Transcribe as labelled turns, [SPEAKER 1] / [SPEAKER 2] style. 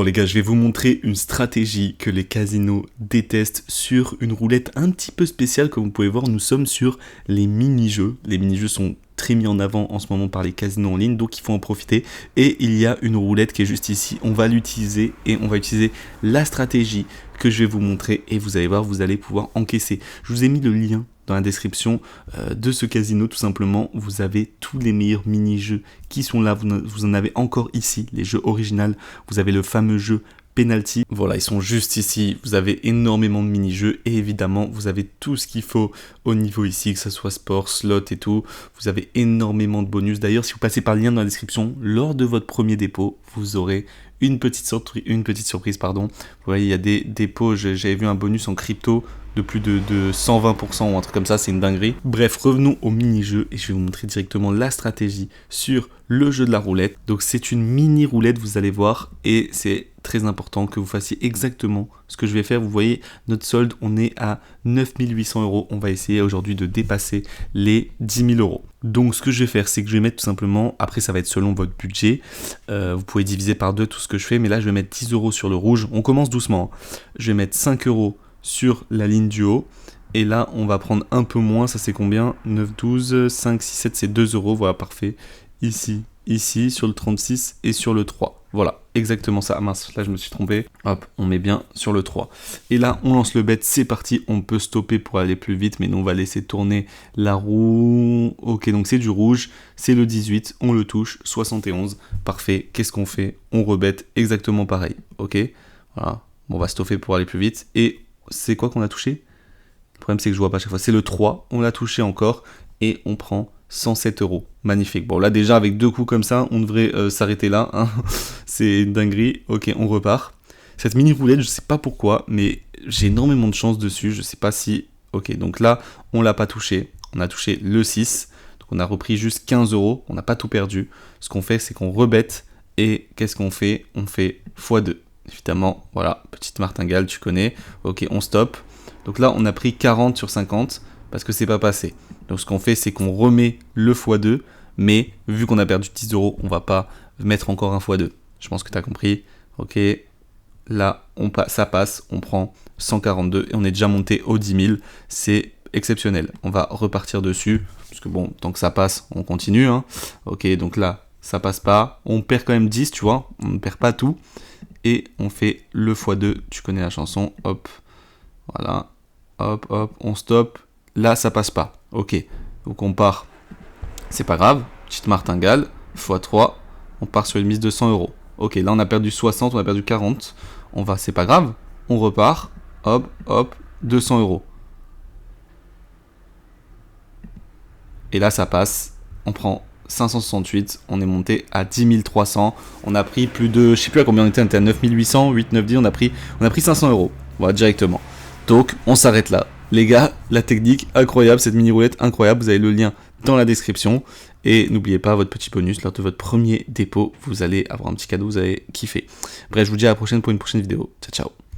[SPEAKER 1] Bon les gars, je vais vous montrer une stratégie que les casinos détestent sur une roulette un petit peu spéciale. Comme vous pouvez voir, nous sommes sur les mini-jeux. Les mini-jeux sont très mis en avant en ce moment par les casinos en ligne, donc il faut en profiter. Et il y a une roulette qui est juste ici. On va l'utiliser et on va utiliser la stratégie que je vais vous montrer et vous allez voir, vous allez pouvoir encaisser. Je vous ai mis le lien dans la description de ce casino, tout simplement. Vous avez tous les meilleurs mini-jeux qui sont là. Vous en avez encore ici, les jeux originaux. Vous avez le fameux jeu Penalty. Voilà, ils sont juste ici. Vous avez énormément de mini-jeux et évidemment, vous avez tout ce qu'il faut au niveau ici, que ce soit sport, slot et tout. Vous avez énormément de bonus. D'ailleurs, si vous passez par le lien dans la description, lors de votre premier dépôt, vous aurez une petite surprise. Vous voyez, il y a des dépôts. J'avais vu un bonus en crypto de plus de 120% ou un truc comme ça, c'est une dinguerie. Bref, revenons au mini-jeu et je vais vous montrer directement la stratégie sur le jeu de la roulette. Donc c'est une mini roulette, vous allez voir, et c'est très important que vous fassiez exactement ce que je vais faire. Vous voyez, notre solde, on est à 9800 €. On va essayer aujourd'hui de dépasser les 10 000 €. Donc ce que je vais faire, c'est que je vais mettre tout simplement, après ça va être selon votre budget, vous pouvez diviser par 2 tout ce que je fais, mais là je vais mettre 10 € sur le rouge. On commence doucement, hein. Je vais mettre 5 € sur la ligne du haut, et là on va prendre un peu moins. Ça c'est combien? 9, 12, 5, 6, 7, c'est 2 €, voilà, parfait. Ici, sur le 36 et sur le 3. Voilà, exactement ça. Ah mince, là je me suis trompé. Hop, on met bien sur le 3. Et là, on lance le bet, c'est parti. On peut stopper pour aller plus vite, mais nous on va laisser tourner la roue. Ok, donc c'est du rouge, c'est le 18, on le touche, 71. Parfait, qu'est-ce qu'on fait? On rebette exactement pareil, ok? Voilà, bon, on va stopper pour aller plus vite. Et c'est quoi qu'on a touché? Le problème c'est que je vois pas à chaque fois. C'est le 3, on l'a touché encore, et on prend 107 €. Magnifique. Bon, là, déjà, avec 2 coups comme ça, on devrait s'arrêter là, hein. C'est une dinguerie. Ok, on repart. Cette mini roulette, je sais pas pourquoi, mais j'ai énormément de chance dessus. Je sais pas si... Ok, donc là, on l'a pas touché. On a touché le 6. Donc, on a repris juste 15 €. On n'a pas tout perdu. Ce qu'on fait, c'est qu'on rebette. Et qu'est-ce qu'on fait? On fait x2. Évidemment, voilà, petite martingale, tu connais. Ok, on stoppe. Donc là, on a pris 40 sur 50 parce que c'est pas passé. Donc ce qu'on fait, c'est qu'on remet le x2, mais vu qu'on a perdu 10 €, on va pas mettre encore un x2. Je pense que tu as compris. Ok, là, ça passe, on prend 142 et on est déjà monté aux 10 000. C'est exceptionnel. On va repartir dessus, parce que bon, tant que ça passe, on continue, hein. Ok, donc là, ça passe pas. On perd quand même 10, tu vois, on ne perd pas tout. Et on fait le x2, tu connais la chanson, hop, voilà, hop, hop, on stoppe. Là, ça passe pas. Ok, donc on part, c'est pas grave, petite martingale, x3, on part sur une mise de 100 €. Ok, là on a perdu 60, on a perdu 40, c'est pas grave, on repart, hop, hop, 200 €. Et là ça passe, on prend 568, on est monté à 10 300, on a pris plus de, je sais plus à combien on était à 9800, 8, 9, 10, on a pris 500 €, voilà, directement. Donc on s'arrête là. Les gars, la technique incroyable, cette mini roulette incroyable, vous avez le lien dans la description. Et n'oubliez pas votre petit bonus lors de votre premier dépôt, vous allez avoir un petit cadeau, vous allez kiffer. Bref, je vous dis à la prochaine pour une prochaine vidéo. Ciao, ciao.